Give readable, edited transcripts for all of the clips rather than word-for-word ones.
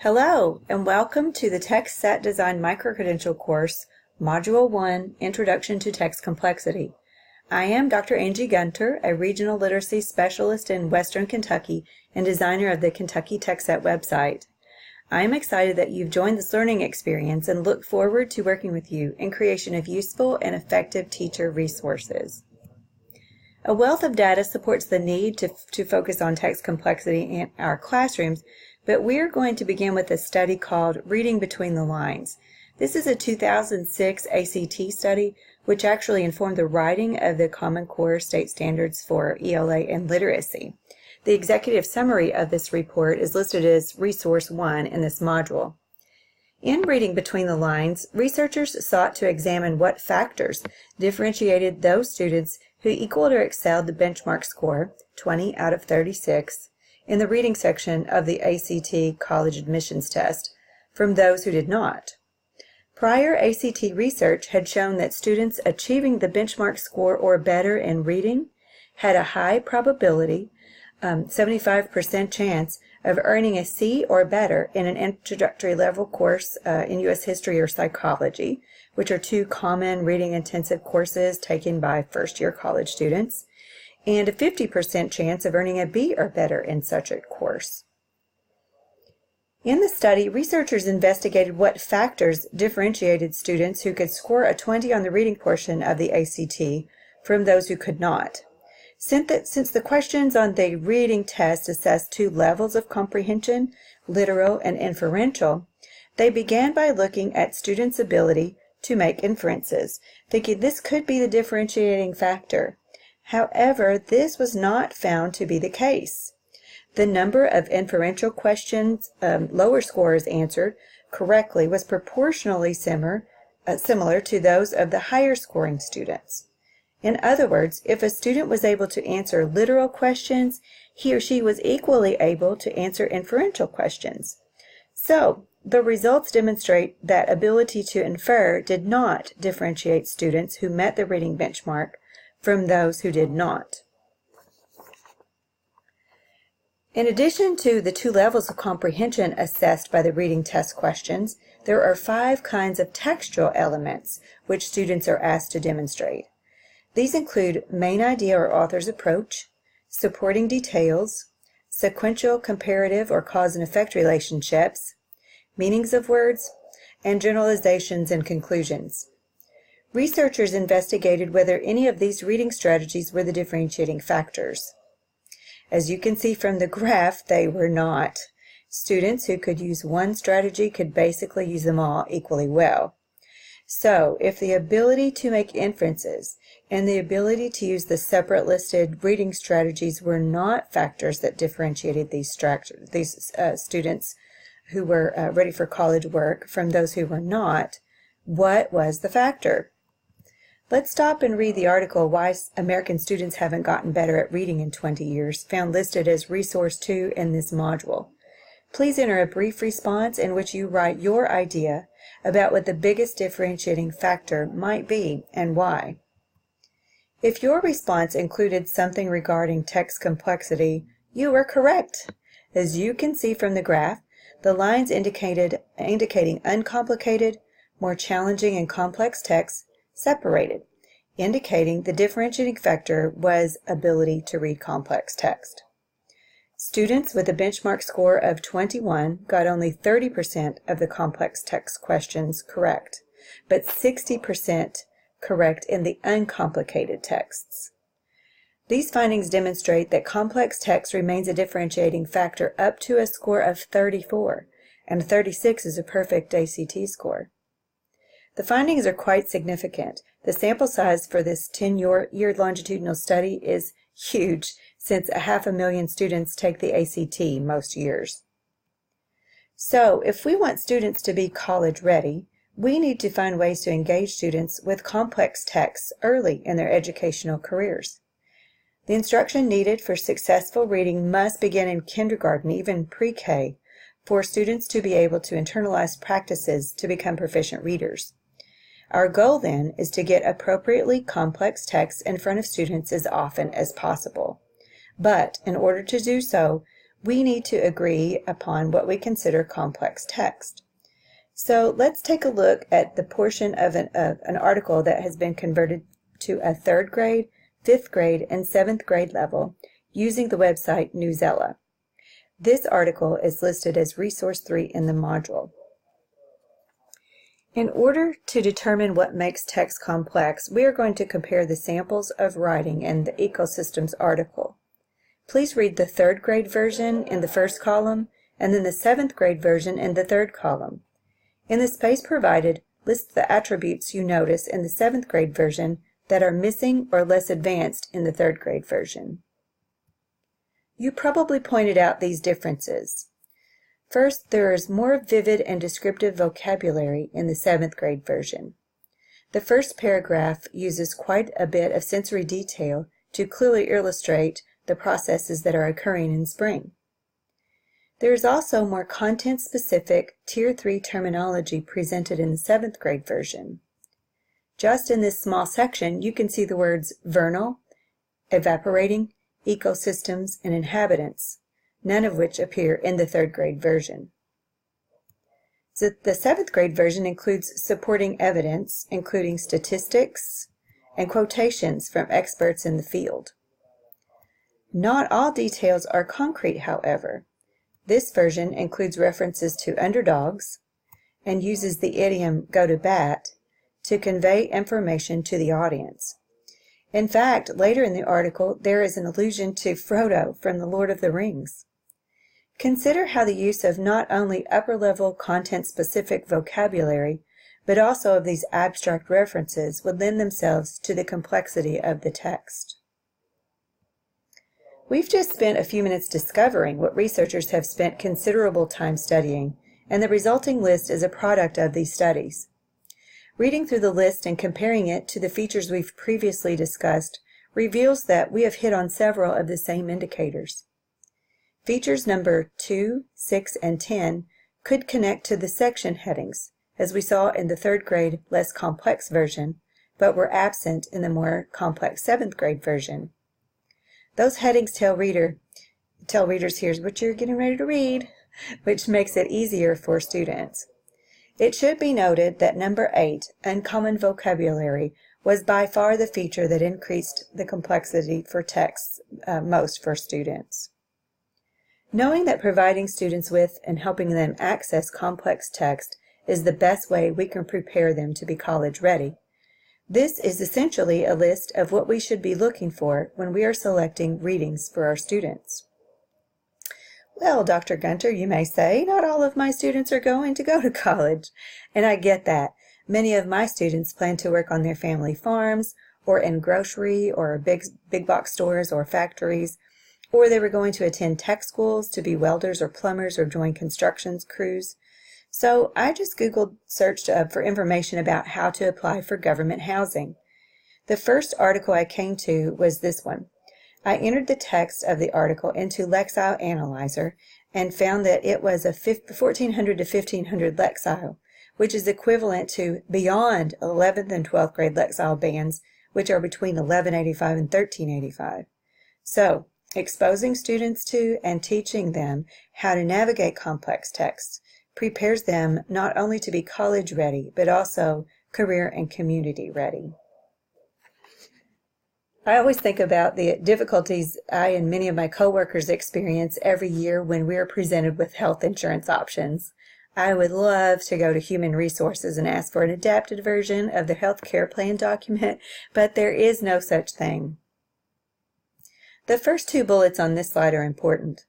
Hello, and welcome to the TextSet Design Microcredential course, Module 1, Introduction to Text Complexity. I am Dr. Angie Gunter, a Regional Literacy Specialist in Western Kentucky and designer of the Kentucky TextSet website. I am excited that you've joined this learning experience and look forward to working with you in creation of useful and effective teacher resources. A wealth of data supports the need to focus on text complexity in our classrooms, but we're going to begin with a study called Reading Between the Lines. This is a 2006 ACT study, which actually informed the writing of the Common Core State Standards for ELA and Literacy. The executive summary of this report is listed as Resource 1 in this module. In Reading Between the Lines, researchers sought to examine what factors differentiated those students who equaled or excelled the benchmark score, 20 out of 36, in the reading section of the ACT College Admissions Test, from those who did not. Prior ACT research had shown that students achieving the benchmark score or better in reading had a high probability, 75% chance, of earning a C or better in an introductory level course in U.S. History or Psychology, which are two common reading-intensive courses taken by first-year college students, and a 50% chance of earning a B or better in such a course. In the study, researchers investigated what factors differentiated students who could score a 20 on the reading portion of the ACT from those who could not. Since the questions on the reading test assess two levels of comprehension, literal and inferential, they began by looking at students' ability to make inferences, thinking this could be the differentiating factor. However, this was not found to be the case. The number of inferential questions lower scorers answered correctly was proportionally similar to those of the higher scoring students. In other words, if a student was able to answer literal questions, he or she was equally able to answer inferential questions. So, the results demonstrate that ability to infer did not differentiate students who met the reading benchmark from those who did not. In addition to the two levels of comprehension assessed by the reading test questions, there are 5 kinds of textual elements which students are asked to demonstrate. These include main idea or author's approach, supporting details, sequential comparative or cause and effect relationships, meanings of words, and generalizations and conclusions. Researchers investigated whether any of these reading strategies were the differentiating factors. As you can see from the graph, they were not. Students who could use one strategy could basically use them all equally well. So, if the ability to make inferences and the ability to use the separate listed reading strategies were not factors that differentiated these students who were ready for college work from those who were not, what was the factor? Let's stop and read the article, Why American Students Haven't Gotten Better at Reading in 20 Years, found listed as Resource 2 in this module. Please enter a brief response in which you write your idea about what the biggest differentiating factor might be and why. If your response included something regarding text complexity, you were correct. As you can see from the graph, the lines indicating uncomplicated, more challenging and complex texts separated, indicating the differentiating factor was ability to read complex text. Students with a benchmark score of 21 got only 30% of the complex text questions correct, but 60% correct in the uncomplicated texts. These findings demonstrate that complex text remains a differentiating factor up to a score of 34, and 36 is a perfect ACT score. The findings are quite significant. The sample size for this 10-year longitudinal study is huge, since 500,000 students take the ACT most years. So, if we want students to be college ready, we need to find ways to engage students with complex texts early in their educational careers. The instruction needed for successful reading must begin in kindergarten, even pre-K, for students to be able to internalize practices to become proficient readers. Our goal then is to get appropriately complex texts in front of students as often as possible. But in order to do so, we need to agree upon what we consider complex text. So let's take a look at the portion of an article that has been converted to a 3rd grade, 5th grade, and 7th grade level using the website Newsela. This article is listed as Resource 3 in the module. In order to determine what makes text complex, we are going to compare the samples of writing in the Ecosystems article. Please read the 3rd grade version in the 1st column and then the 7th grade version in the 3rd column. In the space provided, list the attributes you notice in the 7th grade version that are missing or less advanced in the 3rd grade version. You probably pointed out these differences. First, there is more vivid and descriptive vocabulary in the 7th grade version. The first paragraph uses quite a bit of sensory detail to clearly illustrate the processes that are occurring in spring. There is also more content-specific Tier 3 terminology presented in the 7th grade version. Just in this small section, you can see the words vernal, evaporating, ecosystems, and inhabitants, none of which appear in the 3rd grade version. So the 7th grade version includes supporting evidence, including statistics and quotations from experts in the field. Not all details are concrete, however. This version includes references to underdogs and uses the idiom go to bat to convey information to the audience. In fact, later in the article, there is an allusion to Frodo from The Lord of the Rings. Consider how the use of not only upper-level content-specific vocabulary, but also of these abstract references would lend themselves to the complexity of the text. We've just spent a few minutes discovering what researchers have spent considerable time studying, and the resulting list is a product of these studies. Reading through the list and comparing it to the features we've previously discussed reveals that we have hit on several of the same indicators. Features number 2, 6, and 10 could connect to the section headings, as we saw in the 3rd grade less complex version, but were absent in the more complex 7th grade version. Those headings tell readers here's what you're getting ready to read, which makes it easier for students. It should be noted that number 8, uncommon vocabulary, was by far the feature that increased the complexity for texts most for students. Knowing that providing students with and helping them access complex text is the best way we can prepare them to be college ready, this is essentially a list of what we should be looking for when we are selecting readings for our students. Well, Dr. Gunter, you may say, not all of my students are going to go to college, and I get that. Many of my students plan to work on their family farms, or in grocery, or big box stores or factories, or they were going to attend tech schools to be welders or plumbers or join construction crews. So I just searched for information about how to apply for government housing. The first article I came to was this one. I entered the text of the article into Lexile Analyzer and found that it was a 1400 to 1500 Lexile, which is equivalent to beyond 11th and 12th grade Lexile bands, which are between 1185 and 1385. So, exposing students to and teaching them how to navigate complex texts prepares them not only to be college ready, but also career and community ready. I always think about the difficulties I and many of my coworkers experience every year when we are presented with health insurance options. I would love to go to Human Resources and ask for an adapted version of the health care plan document, but there is no such thing. The first 2 bullets on this slide are important.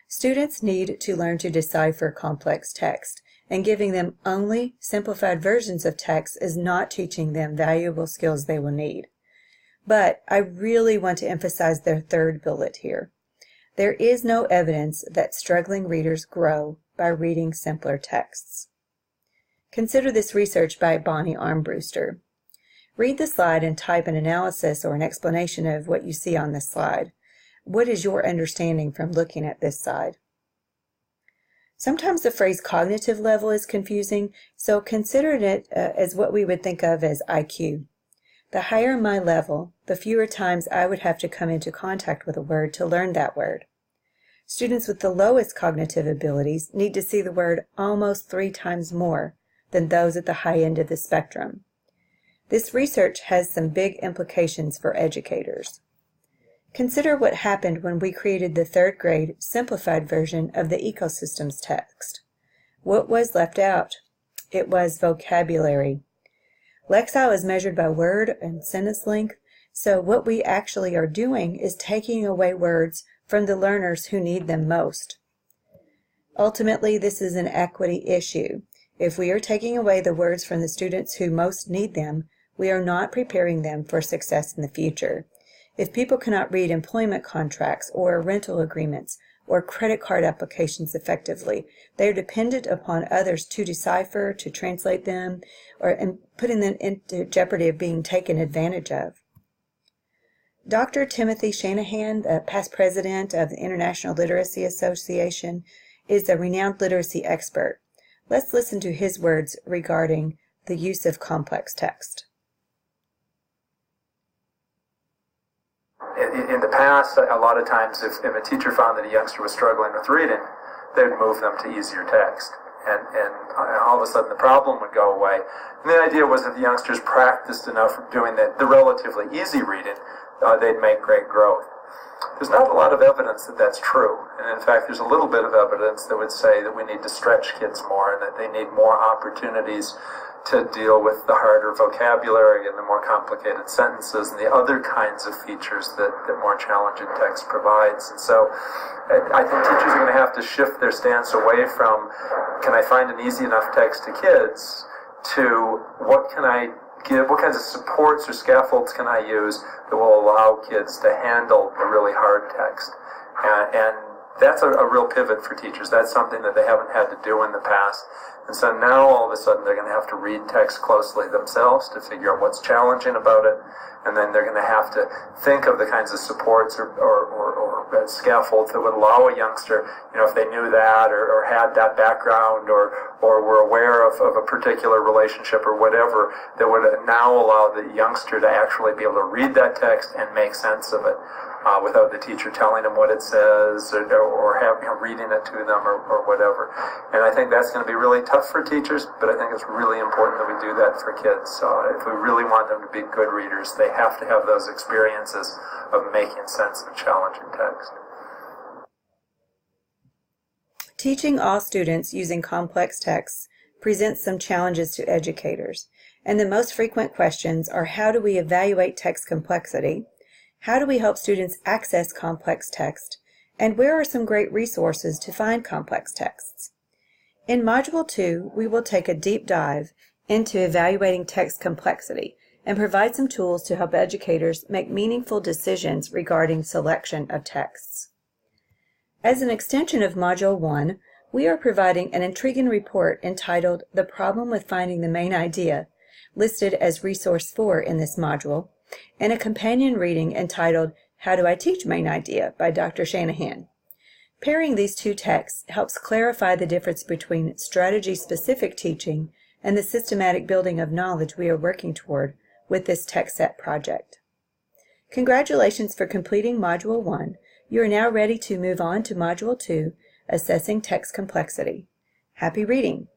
Students need to learn to decipher complex text, and giving them only simplified versions of text is not teaching them valuable skills they will need. But I really want to emphasize their 3rd bullet here. There is no evidence that struggling readers grow by reading simpler texts. Consider this research by Bonnie Armbruster. Read the slide and type an analysis or an explanation of what you see on this slide. What is your understanding from looking at this slide? Sometimes the phrase cognitive level is confusing, so consider it as what we would think of as IQ. The higher my level, the fewer times I would have to come into contact with a word to learn that word. Students with the lowest cognitive abilities need to see the word almost 3 times more than those at the high end of the spectrum. This research has some big implications for educators. Consider what happened when we created the 3rd grade simplified version of the ecosystems text. What was left out? It was vocabulary. Lexile is measured by word and sentence length, so what we actually are doing is taking away words from the learners who need them most. Ultimately, this is an equity issue. If we are taking away the words from the students who most need them, we are not preparing them for success in the future. If people cannot read employment contracts or rental agreements or credit card applications effectively, they are dependent upon others to decipher, to translate them, and putting them into jeopardy of being taken advantage of. Dr. Timothy Shanahan, the past president of the International Literacy Association, is a renowned literacy expert. Let's listen to his words regarding the use of complex text. In the past, a lot of times, if a teacher found that a youngster was struggling with reading, they would move them to easier text. And all of a sudden the problem would go away. And the idea was if the youngsters practiced enough doing the relatively easy reading, they'd make great growth. There's not a lot of evidence that that's true. And in fact, there's a little bit of evidence that would say that we need to stretch kids more and that they need more opportunities to deal with the harder vocabulary and the more complicated sentences and the other kinds of features that more challenging text provides. And so I think teachers are going to have to shift their stance away from, can I find an easy enough text to kids, to what can I give, what kinds of supports or scaffolds can I use that will allow kids to handle the really hard text. And that's a real pivot for teachers. That's something that they haven't had to do in the past. And so now all of a sudden they're going to have to read text closely themselves to figure out what's challenging about it. And then they're going to have to think of the kinds of supports or scaffolds that would allow a youngster, if they knew that or had that background or were aware of a particular relationship or whatever, that would now allow the youngster to actually be able to read that text and make sense of it. Without the teacher telling them what it says or reading it to them or whatever. And I think that's going to be really tough for teachers, but I think it's really important that we do that for kids. So if we really want them to be good readers, they have to have those experiences of making sense of challenging text. Teaching all students using complex texts presents some challenges to educators, and the most frequent questions are: how do we evaluate text complexity? How do we help students access complex text? And where are some great resources to find complex texts? In Module 2, we will take a deep dive into evaluating text complexity and provide some tools to help educators make meaningful decisions regarding selection of texts. As an extension of Module 1, we are providing an intriguing report entitled "The Problem with Finding the Main Idea," listed as Resource 4 in this module, and a companion reading entitled "How Do I Teach Main Idea" by Dr. Shanahan. Pairing these two texts helps clarify the difference between strategy-specific teaching and the systematic building of knowledge we are working toward with this text set project. Congratulations for completing Module 1. You are now ready to move on to Module 2, Assessing Text Complexity. Happy reading!